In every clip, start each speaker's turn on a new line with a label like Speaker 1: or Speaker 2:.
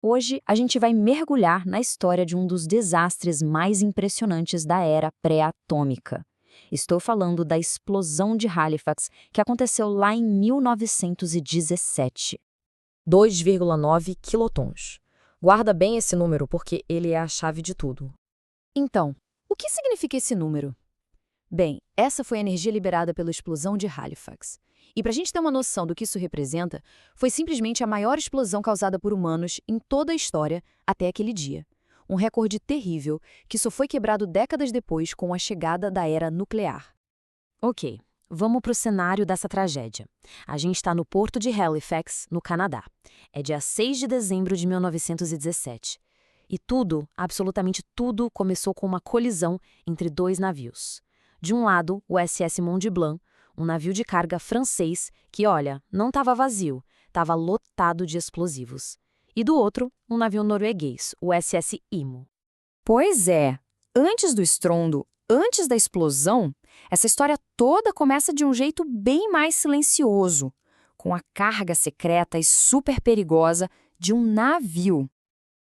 Speaker 1: Hoje, a gente vai mergulhar na história de um dos desastres mais impressionantes da era pré-atômica. Estou falando da explosão de Halifax, que aconteceu lá em 1917.
Speaker 2: 2,9 quilotons. Guarda bem esse número porque ele é a chave de tudo.
Speaker 1: Então, o que significa esse número? Bem, essa foi a energia liberada pela explosão de Halifax. E para a gente ter uma noção do que isso representa, foi simplesmente a maior explosão causada por humanos em toda a história até aquele dia. Um recorde terrível que só foi quebrado décadas depois com a chegada da era nuclear. Ok, vamos para o cenário dessa tragédia. A gente está no porto de Halifax, no Canadá. É dia 6 de dezembro de 1917. E tudo, absolutamente tudo, começou com uma colisão entre dois navios. De um lado, o SS Mont Blanc, um navio de carga francês que, olha, não estava vazio, estava lotado de explosivos. E do outro, um navio norueguês, o SS Imo. Pois é, antes do estrondo, antes da explosão, essa história toda começa de um jeito bem mais silencioso, com a carga secreta e super perigosa de um navio.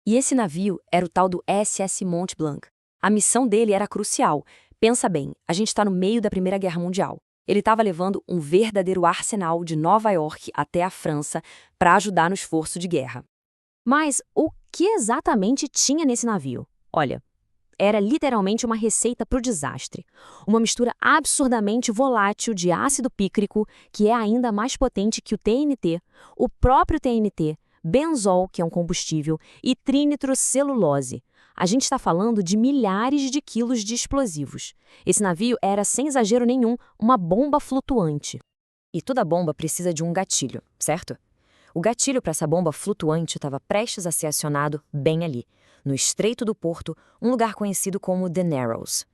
Speaker 1: E esse navio era o tal do SS Mont Blanc. A missão dele era crucial. Pensa bem, a gente está no meio da Primeira Guerra Mundial. Ele estava levando um verdadeiro arsenal de Nova York até a França para ajudar no esforço de guerra. Mas o que exatamente tinha nesse navio? Olha, era literalmente uma receita para o desastre. Uma mistura absurdamente volátil de ácido pícrico, que é ainda mais potente que o TNT, o próprio TNT, benzol, que é um combustível, e trinitrocelulose. A gente está falando de milhares de quilos de explosivos. Esse navio era, sem exagero nenhum, uma bomba flutuante. E toda bomba precisa de um gatilho, certo? O gatilho para essa bomba flutuante estava prestes a ser acionado bem ali, no Estreito do Porto, um lugar conhecido como The Narrows.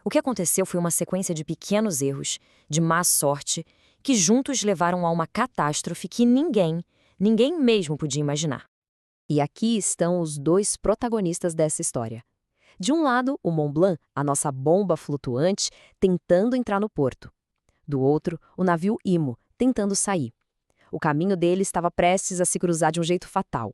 Speaker 1: O que aconteceu foi uma sequência de pequenos erros, de má sorte, que juntos levaram a uma catástrofe que ninguém mesmo podia imaginar. E aqui estão os dois protagonistas dessa história. De um lado, o Mont Blanc, a nossa bomba flutuante, tentando entrar no porto. Do outro, o navio Imo, tentando sair. O caminho dele estava prestes a se cruzar de um jeito fatal.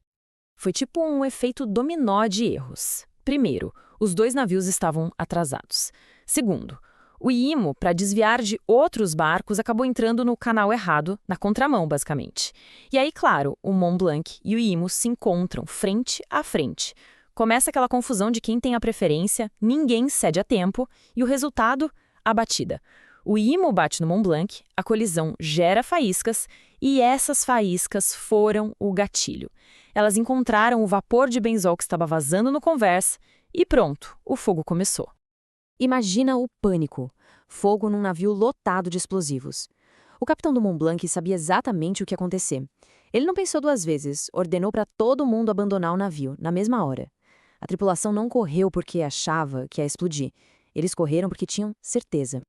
Speaker 1: Foi tipo um efeito dominó de erros. Primeiro, os dois navios estavam atrasados. Segundo, o Imo, para desviar de outros barcos, acabou entrando no canal errado, na contramão, basicamente. E aí, claro, o Mont Blanc e o Imo se encontram frente a frente. Começa aquela confusão de quem tem a preferência, ninguém cede a tempo, e o resultado, a batida. O Imo bate no Mont Blanc, a colisão gera faíscas, e essas faíscas foram o gatilho. Elas encontraram o vapor de benzol que estava vazando no convés, e pronto, o fogo começou. Imagina o pânico. Fogo num navio lotado de explosivos. O capitão do Mont Blanc sabia exatamente o que ia acontecer. Ele não pensou duas vezes, ordenou para todo mundo abandonar o navio, na mesma hora. A tripulação não correu porque achava que ia explodir. Eles correram porque tinham certeza.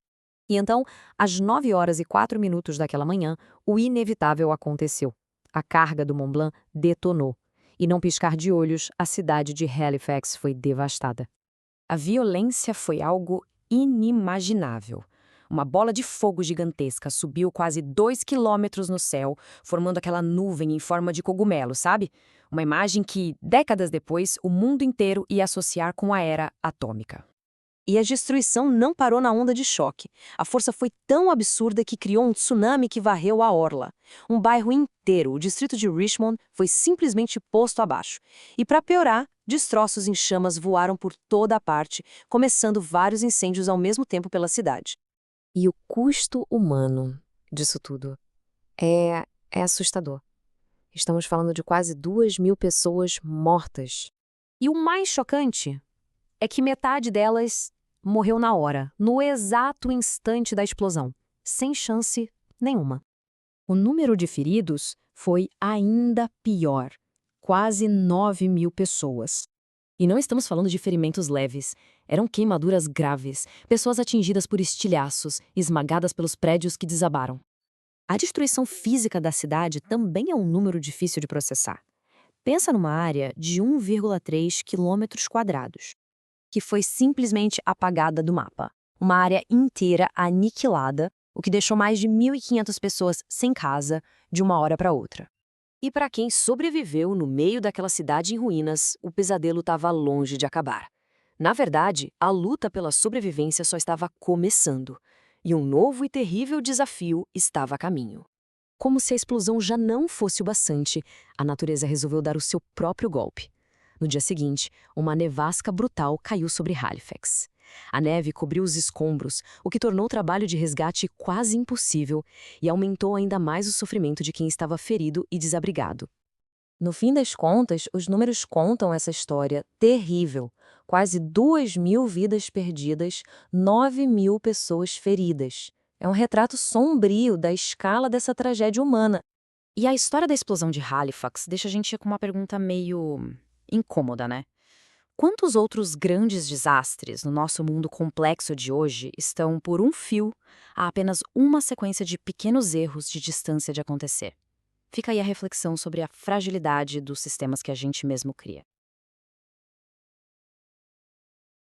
Speaker 1: E então, às 9h04 daquela manhã, o inevitável aconteceu. A carga do Mont Blanc detonou. E num piscar de olhos, a cidade de Halifax foi devastada. A violência foi algo inimaginável. Uma bola de fogo gigantesca subiu quase 2 quilômetros no céu, formando aquela nuvem em forma de cogumelo, sabe? Uma imagem que, décadas depois, o mundo inteiro ia associar com a era atômica. E a destruição não parou na onda de choque. A força foi tão absurda que criou um tsunami que varreu a orla. Um bairro inteiro, o distrito de Richmond, foi simplesmente posto abaixo. E para piorar, destroços em chamas voaram por toda a parte, começando vários incêndios ao mesmo tempo pela cidade.
Speaker 2: E o custo humano disso tudo é assustador. Estamos falando de quase 2.000 pessoas mortas.
Speaker 1: E o mais chocante é que metade delas morreu na hora, no exato instante da explosão, sem chance nenhuma. O número de feridos foi ainda pior, quase 9.000 pessoas. E não estamos falando de ferimentos leves, eram queimaduras graves, pessoas atingidas por estilhaços, esmagadas pelos prédios que desabaram. A destruição física da cidade também é um número difícil de processar. Pensa numa área de 1,3 quilômetros quadrados, que foi simplesmente apagada do mapa. Uma área inteira aniquilada, o que deixou mais de 1.500 pessoas sem casa de uma hora para outra.
Speaker 2: E para quem sobreviveu no meio daquela cidade em ruínas, o pesadelo estava longe de acabar. Na verdade, a luta pela sobrevivência só estava começando, e um novo e terrível desafio estava a caminho. Como se a explosão já não fosse o bastante, a natureza resolveu dar o seu próprio golpe. No dia seguinte, uma nevasca brutal caiu sobre Halifax. A neve cobriu os escombros, o que tornou o trabalho de resgate quase impossível e aumentou ainda mais o sofrimento de quem estava ferido e desabrigado. No fim das contas, os números contam essa história terrível. Quase 2.000 vidas perdidas, 9.000 pessoas feridas. É um retrato sombrio da escala dessa tragédia humana.
Speaker 1: E a história da explosão de Halifax deixa a gente com uma pergunta meio incômoda, né? Quantos outros grandes desastres no nosso mundo complexo de hoje estão por um fio a apenas uma sequência de pequenos erros de distância de acontecer? Fica aí a reflexão sobre a fragilidade dos sistemas que a gente mesmo cria.